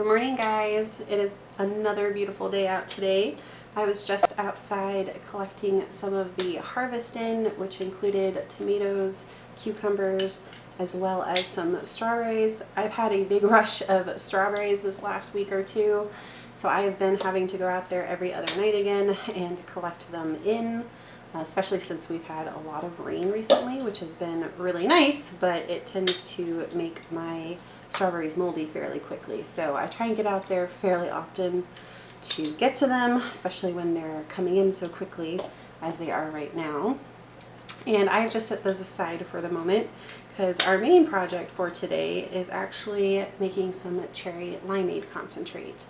Good morning, guys. It is another beautiful day out today. I was just outside collecting some of the harvest in, which included tomatoes, cucumbers, as well as some strawberries. I've had a big rush of strawberries this last week or two, so I have been having to go out there every other night again and collect them in, especially since we've had a lot of rain recently, which has been really nice, but it tends to make my strawberries moldy fairly quickly. So I try and get out there fairly often to get to them, especially when they're coming in so quickly as they are right now. And I've just set those aside for the moment because our main project for today is actually making some cherry limeade concentrate.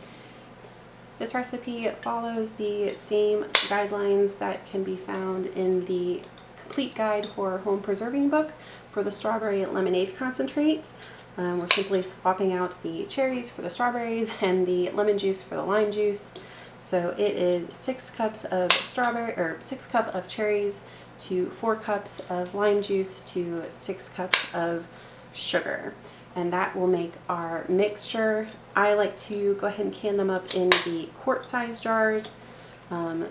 This recipe follows the same guidelines that can be found in the complete guide for home preserving book for the strawberry lemonade concentrate. We're simply swapping out the cherries for the strawberries and the lemon juice for the lime juice. So it is 6 cups of strawberry, or 6 cups of cherries to 4 cups of lime juice to 6 cups of sugar. And that will make our mixture. I like to go ahead and can them up in the quart-size jars.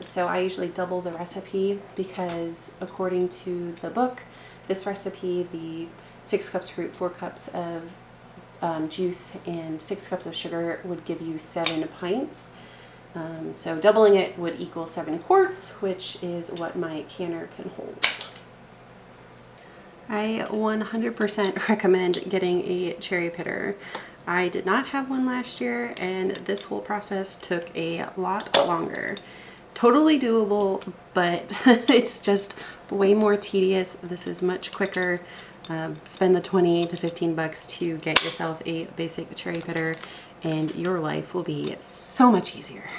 So I usually double the recipe because according to the book, this recipe, the 6 cups fruit, 4 cups of juice, and 6 cups of sugar would give you 7 pints. So doubling it would equal 7 quarts, which is what my canner can hold. I 100% recommend getting a cherry pitter. I did not have one last year, and this whole process took a lot longer. Totally doable, but it's just way more tedious. This is much quicker. Spend the 20 to 15 bucks to get yourself a basic cherry pitter, and your life will be so much easier.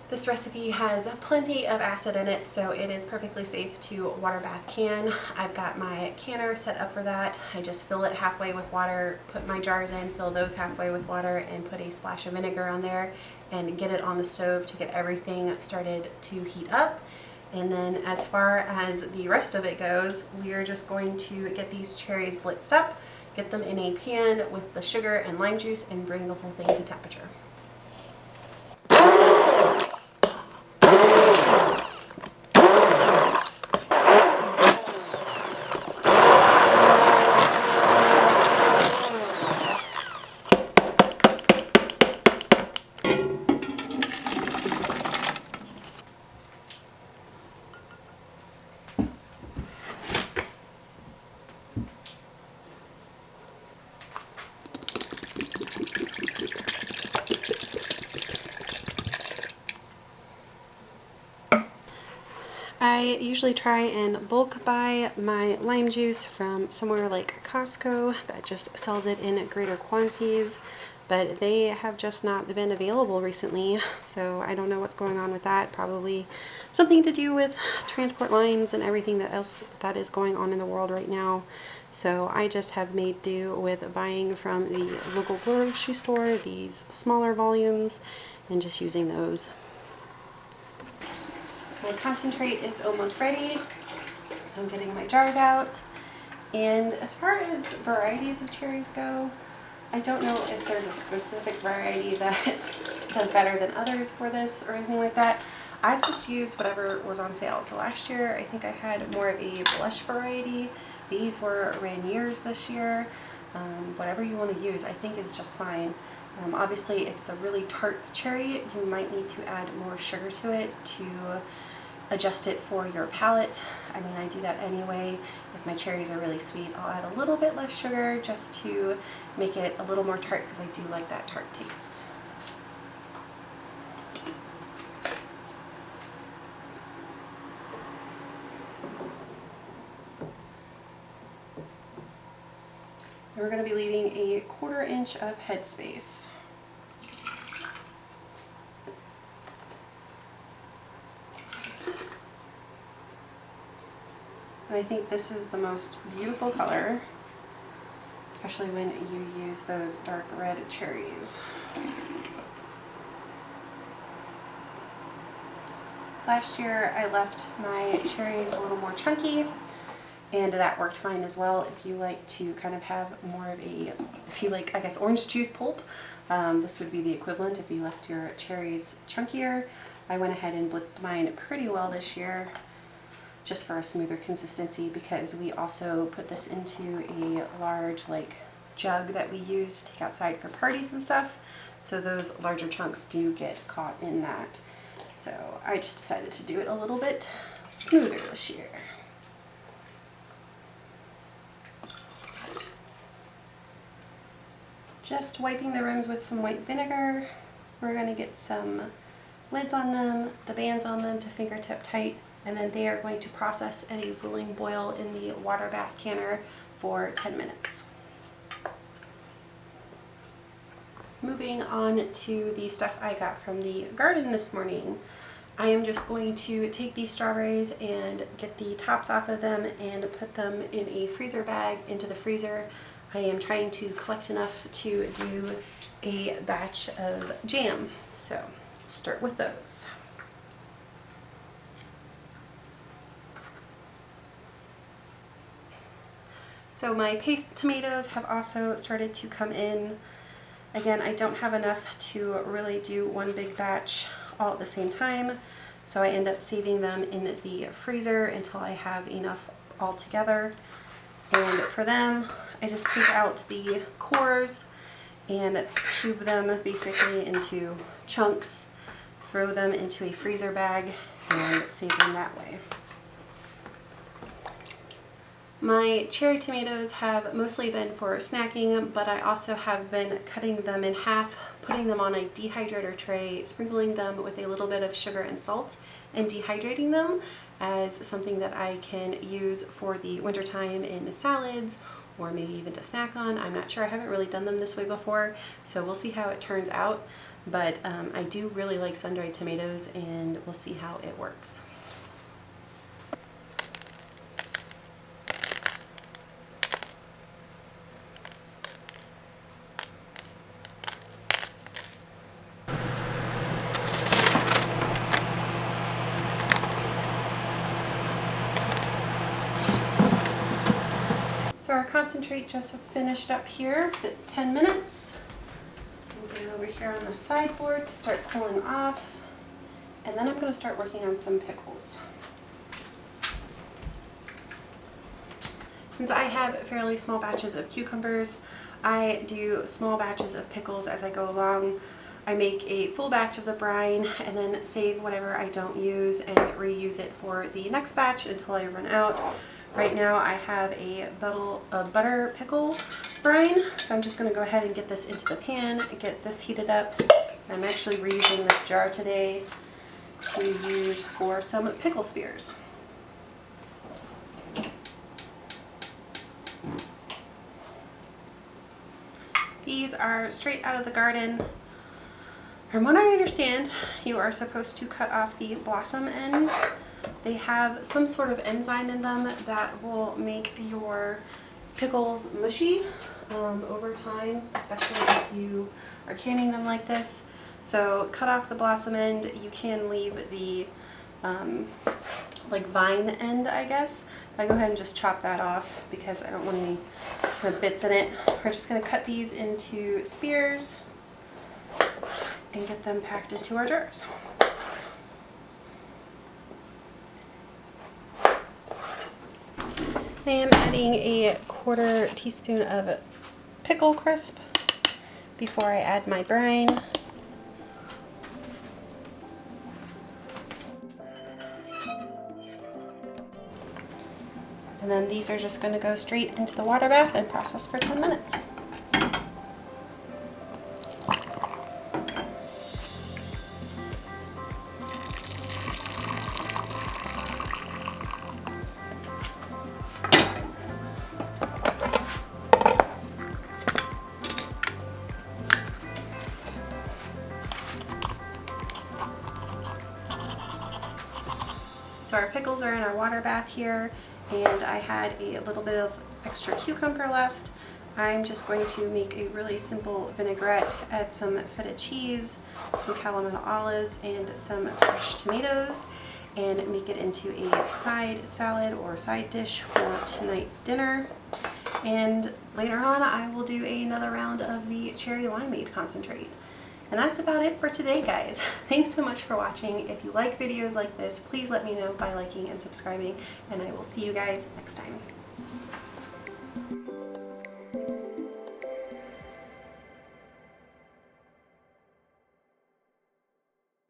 This recipe has plenty of acid in it, so it is perfectly safe to water bath can. I've got my canner set up for that. I just fill it halfway with water, put my jars in, fill those halfway with water, and put a splash of vinegar on there and get it on the stove to get everything started to heat up. And then as far as the rest of it goes, we are just going to get these cherries blitzed up, get them in a pan with the sugar and lime juice, and bring the whole thing to temperature. I usually try and bulk buy my lime juice from somewhere like Costco that just sells it in greater quantities, but they have just not been available recently, so I don't know what's going on with that. Probably something to do with transport lines and everything else that is going on in the world right now. So I just have made do with buying from the local grocery store these smaller volumes and just using those. My concentrate is almost ready, so I'm getting my jars out. And as far as varieties of cherries go, I don't know if there's a specific variety that does better than others for this or anything like that. I've just used whatever was on sale. So last year I think I had more of a blush variety. These were Rainiers this year. Whatever you want to use, I think is just fine. Obviously, if it's a really tart cherry, you might need to add more sugar to it to adjust it for your palate. I mean, I do that anyway. If my cherries are really sweet, I'll add a little bit less sugar just to make it a little more tart because I do like that tart taste. And we're going to be leaving a 1/4 inch of headspace. And I think this is the most beautiful color, especially when you use those dark red cherries. Last year I left my cherries a little more chunky, and that worked fine as well. If you like to kind of have more of a, if you like, I guess, orange juice pulp, this would be the equivalent if you left your cherries chunkier. I went ahead and blitzed mine pretty well this year just for a smoother consistency, because we also put this into a large like jug that we use to take outside for parties and stuff. So those larger chunks do get caught in that. So I just decided to do it a little bit smoother this year. Just wiping the rims with some white vinegar. We're going to get some lids on them, the bands on them to fingertip tight, and then they are going to process at a rolling boil in the water bath canner for 10 minutes. Moving on to the stuff I got from the garden this morning. I am just going to take these strawberries and get the tops off of them and put them in a freezer bag into the freezer. I am trying to collect enough to do a batch of jam, so start with those. So my paste tomatoes have also started to come in. Again, I don't have enough to really do one big batch all at the same time, so I end up saving them in the freezer until I have enough all together. And for them, I just take out the cores and cube them basically into chunks, throw them into a freezer bag, and save them that way. My cherry tomatoes have mostly been for snacking, but I also have been cutting them in half, putting them on a dehydrator tray, sprinkling them with a little bit of sugar and salt, and dehydrating them as something that I can use for the wintertime in salads, or maybe even to snack on. I'm not sure, I haven't really done them this way before, so we'll see how it turns out. But I do really like sun-dried tomatoes, and we'll see how it works. So our concentrate just finished up here. It's 10 minutes. We'll get it over here on the sideboard to start pulling off. And then I'm going to start working on some pickles. Since I have fairly small batches of cucumbers, I do small batches of pickles as I go along. I make a full batch of the brine and then save whatever I don't use and reuse it for the next batch until I run out. Right now I have a butter pickle brine, so I'm just going to go ahead and get this into the pan, get this heated up. I'm actually reusing this jar today to use for some pickle spears. These are straight out of the garden. From what I understand, you are supposed to cut off the blossom ends. They have some sort of enzyme in them that will make your pickles mushy over time, especially if you are canning them like this. So cut off the blossom end. You can leave the like vine end, I guess. I go ahead and just chop that off because I don't want any kind of bits in it. We're just going to cut these into spears and get them packed into our jars. I am adding a 1/4 teaspoon of pickle crisp before I add my brine. And then these are just going to go straight into the water bath and process for 10 minutes. So our pickles are in our water bath here, and I had a little bit of extra cucumber left. I'm just going to make a really simple vinaigrette, add some feta cheese, some Kalamata olives, and some fresh tomatoes. and make it into a side salad or side dish for tonight's dinner. And later on I will do another round of the cherry limeade concentrate. And that's about it for today, guys. Thanks so much for watching. If you like videos like this, please let me know by liking and subscribing, and I will see you guys next time.